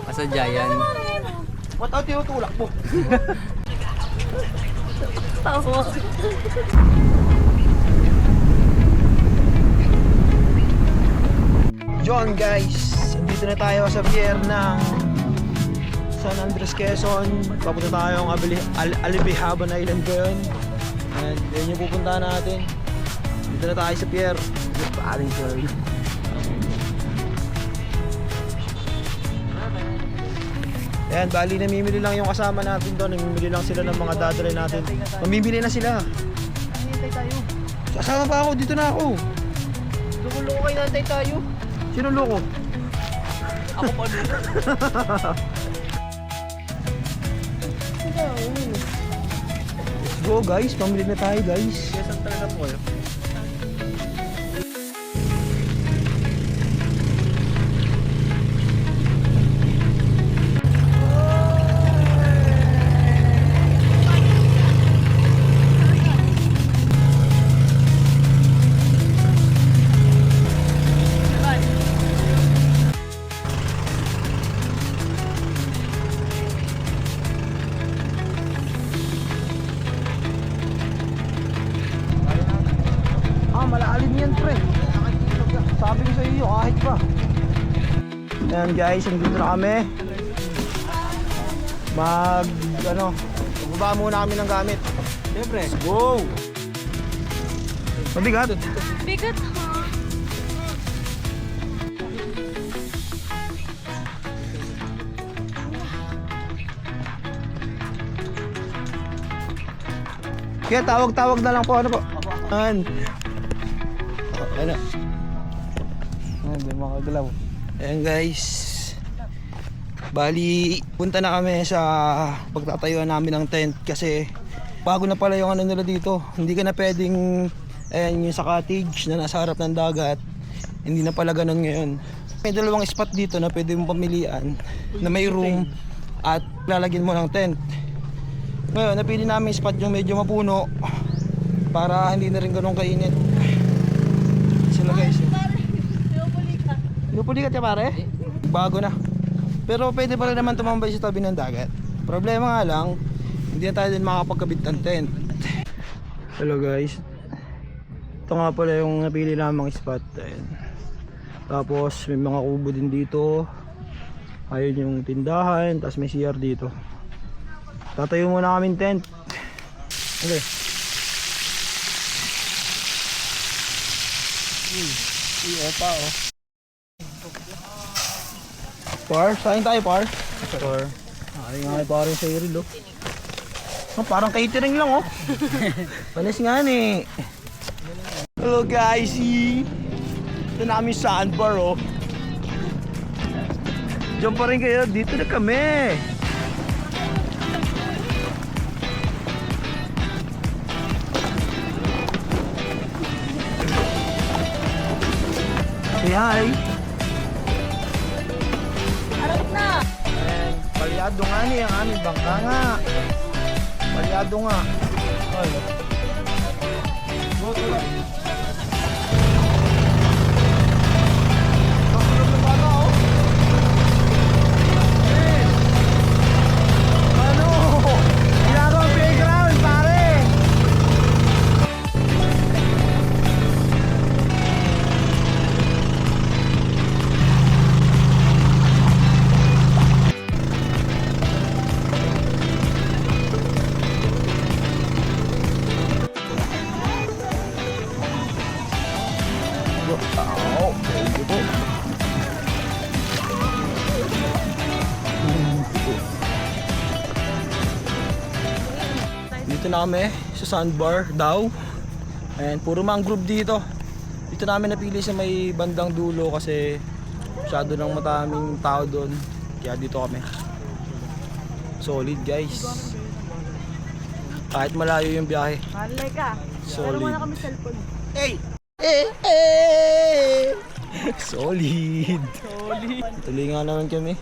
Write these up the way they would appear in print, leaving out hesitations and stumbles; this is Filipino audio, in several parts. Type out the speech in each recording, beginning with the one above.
Masadya yan. Ba't ako tinutulak mo? Tawa. John guys, dito na tayo sa pier ng San Andres, Quezon. Papunta tayong Alibihaban Island ko yun. And yun yung pupuntahan natin. Dito na tayo sa pier. Paring sorry. Ayan, bali namimili lang yung kasama natin doon. Namimili lang sila ng mga dadalay natin. Mamimili na sila. Hintay tayo. Kasama pa ako, dito na ako. Loko-loko kayo, nantay tayo. Sino loko? Ako pa dito. Let's go guys, pamili na tayo guys. Saan talaga po kayo? Malalim yan pre. Sabi ko sa iyo kahit pa. Ayan guys, nandito na kami. Magbaba muna kami ng gamit. Siyempre. Let's go. Mabigat. Bigat ha. Kaya tawag-tawag na lang po. Ano po? Ano? Ano? Hindi makagalaw. Ayan guys. Bali, punta na kami sa pagtatayuan namin ng tent kasi bago na pala yung ano nila dito. Hindi ka na pwedeng ayan yung sa cottage na nasa harap ng dagat. Hindi na pala ganun ngayon. May dalawang spot dito na pwede mong pamilian na may room at lalagyan mo ng tent. Ngayon, napili namin spot yung medyo mapuno para hindi na rin ganun kainit. Sila guys. Pinupulikat ka pare? Bago na. Pero pwede pa rin naman tumambay sa tabi ng dagat. Problema nga lang, hindi na tayo din makakapagkabit ng tent. Hello guys. Ito nga pala yung napili namang spot. Ayan. Tapos may mga kubo din dito. Ayun yung tindahan. Tapos may CR dito. Tatayo muna kaming tent. Okay. Opa oh. Par, saan tayo par? Par. Ay nga parang sa iril oh. Parang catering lang oh. Panis nga ni. Hello guys. Ito na kami sa sandbar oh. Diyan pa rin kayo. Dito na kami. Say hi. Arap na. Palyado nga niya ang aming bangka nga. Palyado nga. Ay. Go to lang. Ano? Ginagawang playground pare. Dito na kami sa sandbar daw. And puro mangrove dito. Dito namin napili sa may bandang dulo kasi masyado nang mataming tao doon. Kaya dito kami. Solid guys. Kahit malayo yung biyahe. Malay ka. Solid. Pero wala kami cellphone. Hey! Solid. Tuloy nga naman kami.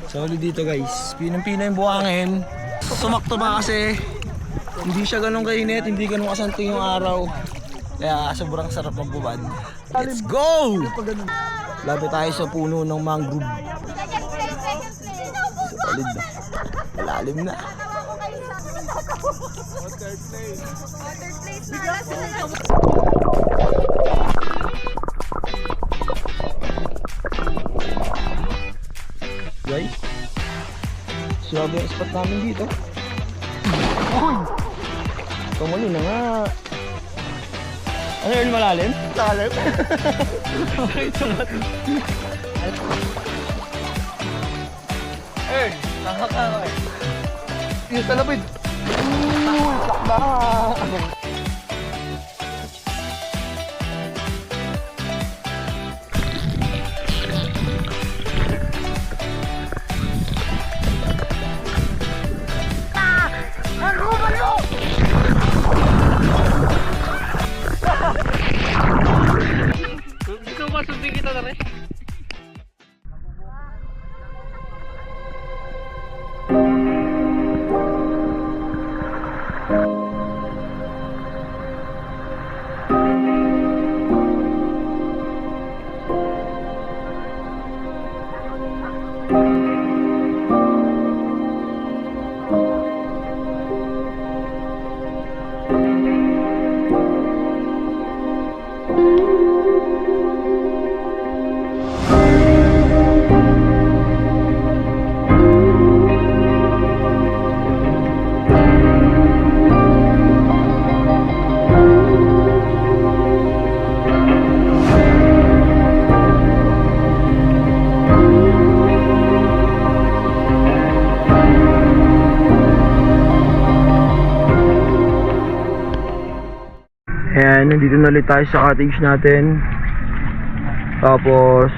Solid dito guys. Pinang-pina yung buhangin. Sumakto ba kasi hindi siya ganun kainit, hindi ganun kasanting yung araw. Kaya sobrang sarap magbubad. Let's go! Lapit tayo sa puno ng mangrove. Solid na. Malalim na. Guys, swabe ang spot namin dito. Uy! Tumuli na nga. Ano yun, malalim? Malalim? Eh, nakaka Yung talapid. Uy, sakda! Ikaw ba, sundin kita na rin? Ayan, nandito na ulit tayo sa cottage natin. Tapos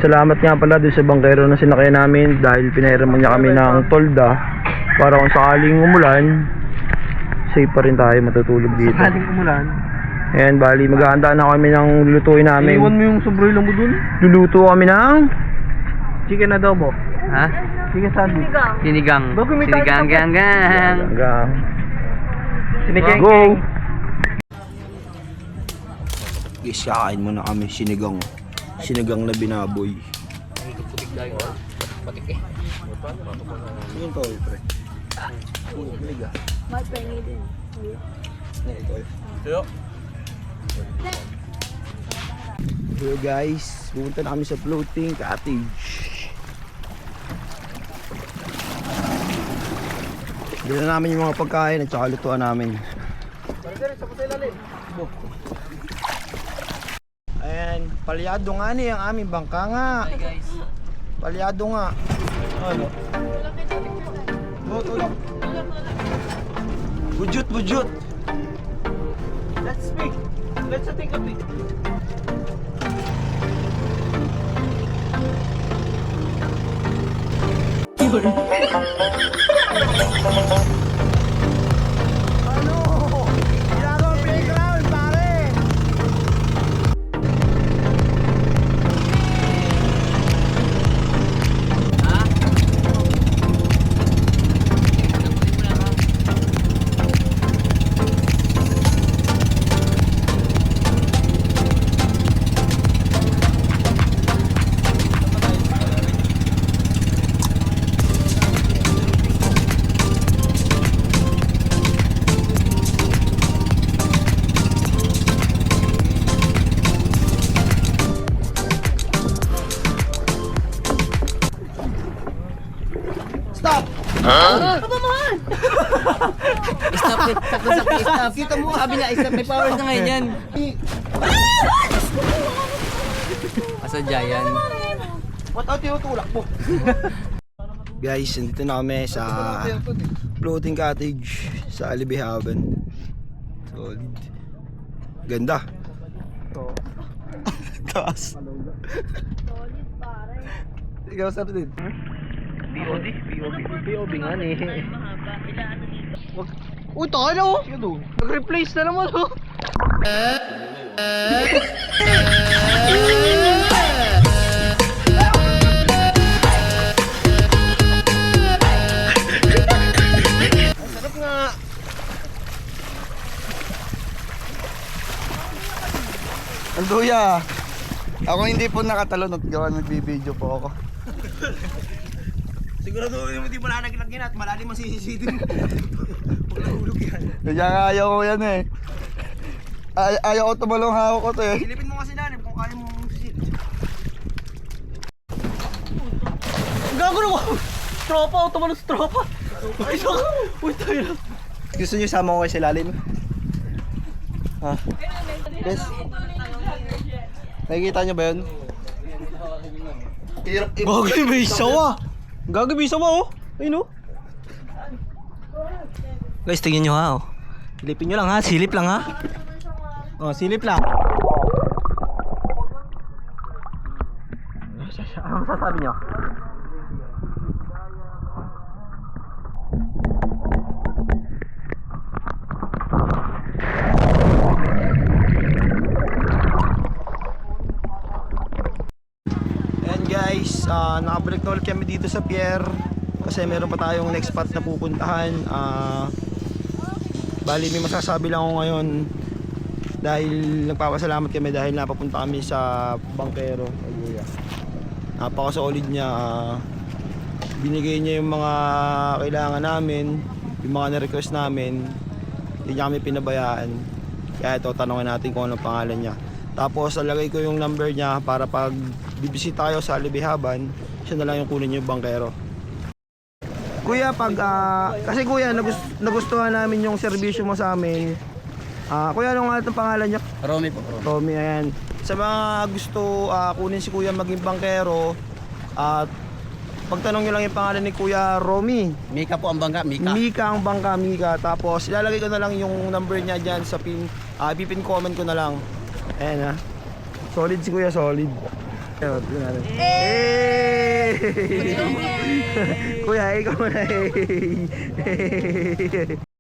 salamat nga pala doon sa bangkero na sinakay namin dahil pinahiram niya kami ng tolda para kung sakaling umulan, safe pa rin tayo matutulog dito. Sakaling umulan. Ayan, bali maghahanda na kami ng lulutuin namin. Iwan mo yung sobroy lang mo dun. Luluto kami ng Chicken adobo. Ha? chicken sandwich. Sinigang. Bago may Sinigang, gang, gang. Hanggang Sinigang. go! Guys, kakain muna kami sinigang. Sinigang na binaboy. Yun to, pre. Liga. Magpengi din. So guys, pumunta na kami sa floating cottage. Dito na namin yung mga pagkain at saka lutuan namin. Ayan, palyado nga ni ang aming bangka nga. Hi guys. Palyado nga. Ano? Tulog. Bujut, bujut. Let's speak. Let's think of it. Ano? Ginagawang playground, pare! Stop! Stop it. Sakto, stop. Kita mo, sabi na, stop. May powers na ngayon yan. Kasadya yan. Ba't ako tinutulak mo? Guys, nandito na kami sa floating cottage sa Alibihaban. Solid. Ganda. Taas. Solid pare. Ikaw sa din. POB nga eh. Uy, tayo na oh! Nag-replace na naman oh! Sarap nga! Ang duya. Ako hindi po nakatalon at gawa nagbibideo po ako. Sigurado hindi mo na naglagyan at malalim ang sisisidin mo. Pag nahulog yan. Kaya nga ayaw ko yan eh. Ayaw ko tumalong hawak ko to eh. Silipin mo kasi lalim kung kaya mo sisilip. Gago na ko! Tropa, tumalong sa tropa! Ay, saka! Uy, tayo na! Gusto niyo sama ko kayo sa ilalim? Ha? Yes. Nakikita niyo ba yun? Hirap Gagi, may sawa! Gagi, may sawa oh! Ayun oh! Guys, tingnan nyo ha oh. Silipin nyo lang ha, silip lang ha. Oh, silip lang. Ano masasabi nyo? Ayan guys, nakabalik na ulit kami dito sa pier kasi meron pa tayong next spot na pupuntahan. Bali may masasabi lang ako ngayon dahil nagpapasalamat kami dahil napapunta kami sa Bangkero. Napaka-solid niya. Binigay niya yung mga kailangan namin, yung mga na-request namin. Hindi niya kami pinabayaan. Kaya ito, tanongin natin kung anong pangalan niya. Tapos nalagay ko yung number niya para pag bibisita tayo sa Alibihaban, siya na lang yung kunin yung Bangkero. Kuya, kasi kuya, nagustuhan namin yung serbisyo mo sa amin. Kuya, ano nga itong pangalan niya? Romy po. Romy, ayan. Sa mga gusto kunin si kuya maging Bangkero, at pagtanong nyo lang yung pangalan ni Kuya Romy. Mika po ang bangka, Mika. Mika ang bangka, Mika. Tapos ilalagay ko na lang yung number niya dyan sa pin, ipin comment ko na lang. Ayan ha. Solid si Kuya, solid. Ayan, tignan natin. Hey! Kuya, ikaw na.